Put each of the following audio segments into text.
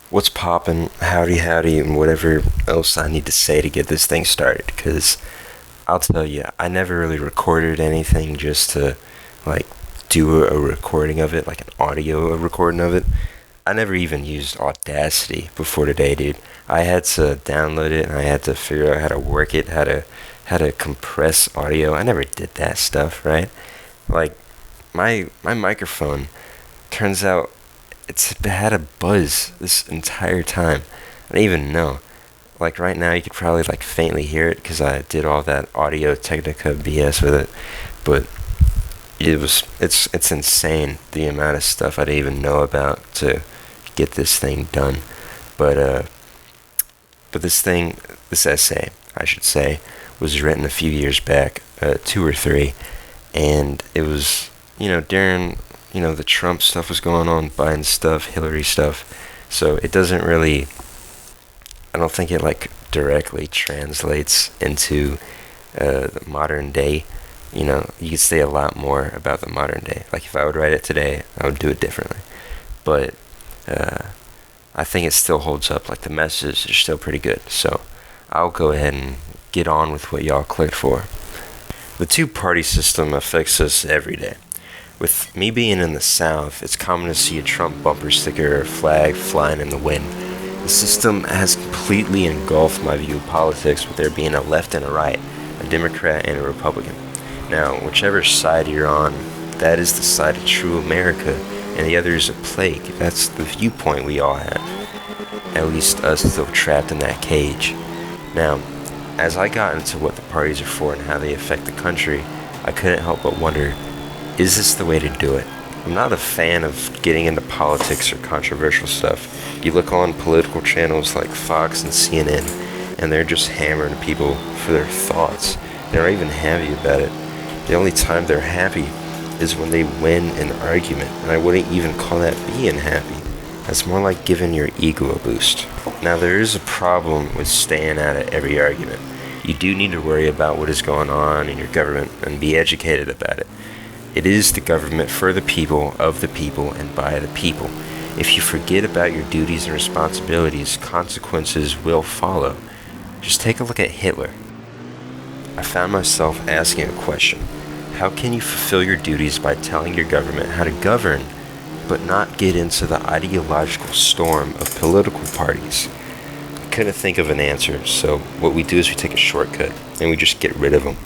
What's poppin', howdy, and whatever else I need to say to get this thing started. Because I'll tell you, I never really recorded anything just to, like, do a recording of it, like an audio recording of it. I never even used Audacity before today, dude. I had to download it and I had to figure out how to work it, how to compress audio. I never did that stuff, right? Like, my microphone turns out it's had a buzz this entire time. I didn't even know. Like right now, you could probably like faintly hear it because I did all that Audio Technica BS with it. But it's insane the amount of stuff I didn't even know about to get this thing done. But this essay, I should say, was written a few years back, two or three, and it was during the Trump stuff was going on, Biden stuff, Hillary stuff. So it doesn't really, I don't think it like directly translates into the modern day. You could say a lot more about the modern day. Like if I would write it today, I would do it differently. But uh, I think it still holds up. Like the messages are still pretty good. So I'll go ahead and get on with what y'all clicked for. The two-party system affects us every day. With me being in the South, it's common to see a Trump bumper sticker or flag flying in the wind. The system has completely engulfed my view of politics, with there being a left and a right, a Democrat and a Republican. Now, whichever side you're on, that is the side of true America, and the other is a plague. That's the viewpoint we all have. At least us still trapped in that cage. Now, as I got into what the parties are for and how they affect the country, I couldn't help but wonder, is this the way to do it? I'm not a fan of getting into politics or controversial stuff. You look on political channels like Fox and CNN, and they're just hammering people for their thoughts. They're not even happy about it. The only time they're happy is when they win an argument, and I wouldn't even call that being happy. That's more like giving your ego a boost. Now, there is a problem with staying out of every argument. You do need to worry about what is going on in your government and be educated about it. It is the government for the people, of the people, and by the people. If you forget about your duties and responsibilities, consequences will follow. Just take a look at Hitler. I found myself asking a question. How can you fulfill your duties by telling your government how to govern, but not get into the ideological storm of political parties? I couldn't think of an answer, so what we do is we take a shortcut, and we just get rid of them.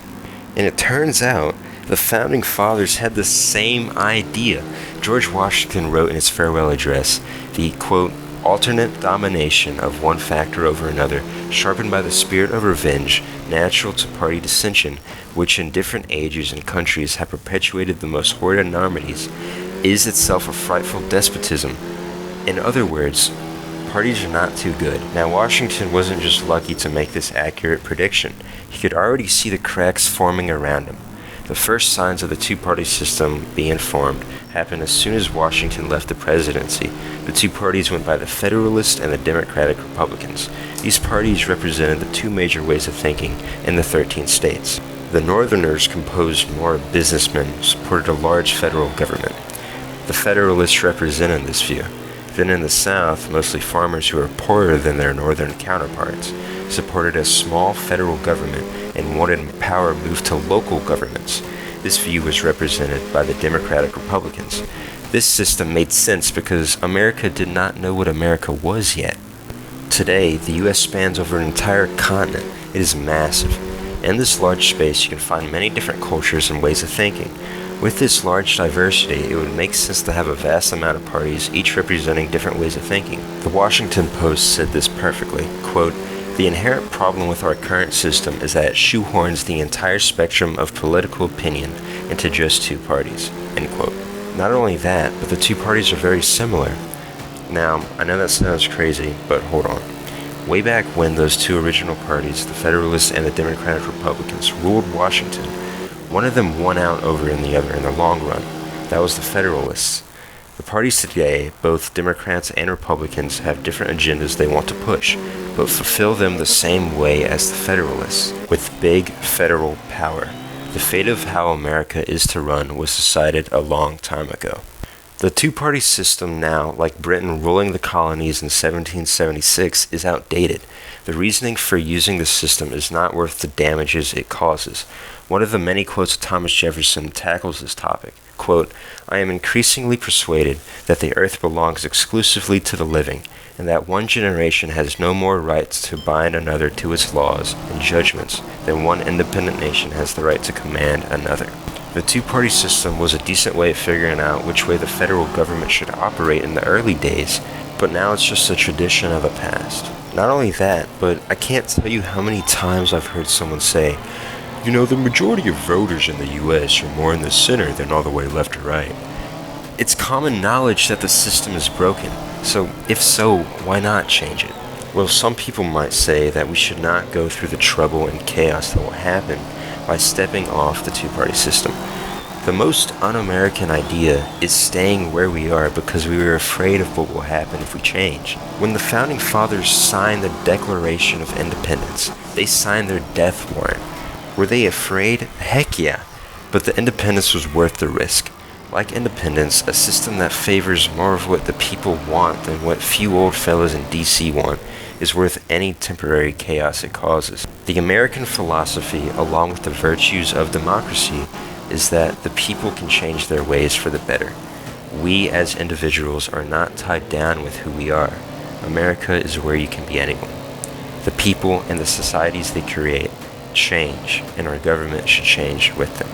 And it turns out, the Founding Fathers had the same idea. George Washington wrote in his farewell address, the, quote, alternate domination of one factor over another, sharpened by the spirit of revenge, natural to party dissension, which in different ages and countries have perpetuated the most horrid enormities, is itself a frightful despotism. In other words, parties are not too good. Now, Washington wasn't just lucky to make this accurate prediction. He could already see the cracks forming around him. The first signs of the two-party system being formed happened as soon as Washington left the presidency. The two parties went by the Federalists and the Democratic Republicans. These parties represented the two major ways of thinking in the 13 states. The Northerners, composed more of businessmen, supported a large federal government. The Federalists represented this view. Then in the South, mostly farmers who were poorer than their northern counterparts, supported a small federal government and wanted power moved to local governments. This view was represented by the Democratic Republicans. This system made sense because America did not know what America was yet. Today, the U.S. spans over an entire continent. It is massive. In this large space, you can find many different cultures and ways of thinking. With this large diversity, it would make sense to have a vast amount of parties, each representing different ways of thinking. The Washington Post said this perfectly, quote, the inherent problem with our current system is that it shoehorns the entire spectrum of political opinion into just two parties, end quote. Not only that, but the two parties are very similar. Now, I know that sounds crazy, but hold on. Way back when those two original parties, the Federalists and the Democratic Republicans, ruled Washington, one of them won out over in the other in the long run. That was the Federalists. The parties today, both Democrats and Republicans, have different agendas they want to push, but fulfill them the same way as the Federalists, with big federal power. The fate of how America is to run was decided a long time ago. The two-party system now, like Britain ruling the colonies in 1776, is outdated. The reasoning for using the system is not worth the damages it causes. One of the many quotes of Thomas Jefferson tackles this topic. Quote, "I am increasingly persuaded that the earth belongs exclusively to the living, and that one generation has no more rights to bind another to its laws and judgments than one independent nation has the right to command another." The two-party system was a decent way of figuring out which way the federal government should operate in the early days, but now it's just a tradition of the past. Not only that, but I can't tell you how many times I've heard someone say, "You know, the majority of voters in the US are more in the center than all the way left or right." It's common knowledge that the system is broken, so if so, why not change it? Well, some people might say that we should not go through the trouble and chaos that will happen by stepping off the two-party system. The most un-American idea is staying where we are because we were afraid of what will happen if we change. When the Founding Fathers signed the Declaration of Independence, they signed their death warrant. Were they afraid? Heck yeah. But the independence was worth the risk. Like independence, a system that favors more of what the people want than what few old fellas in DC want is worth any temporary chaos it causes. The American philosophy, along with the virtues of democracy, is that the people can change their ways for the better. We as individuals are not tied down with who we are. America is where you can be anyone. The people and the societies they create change, and our government should change with them.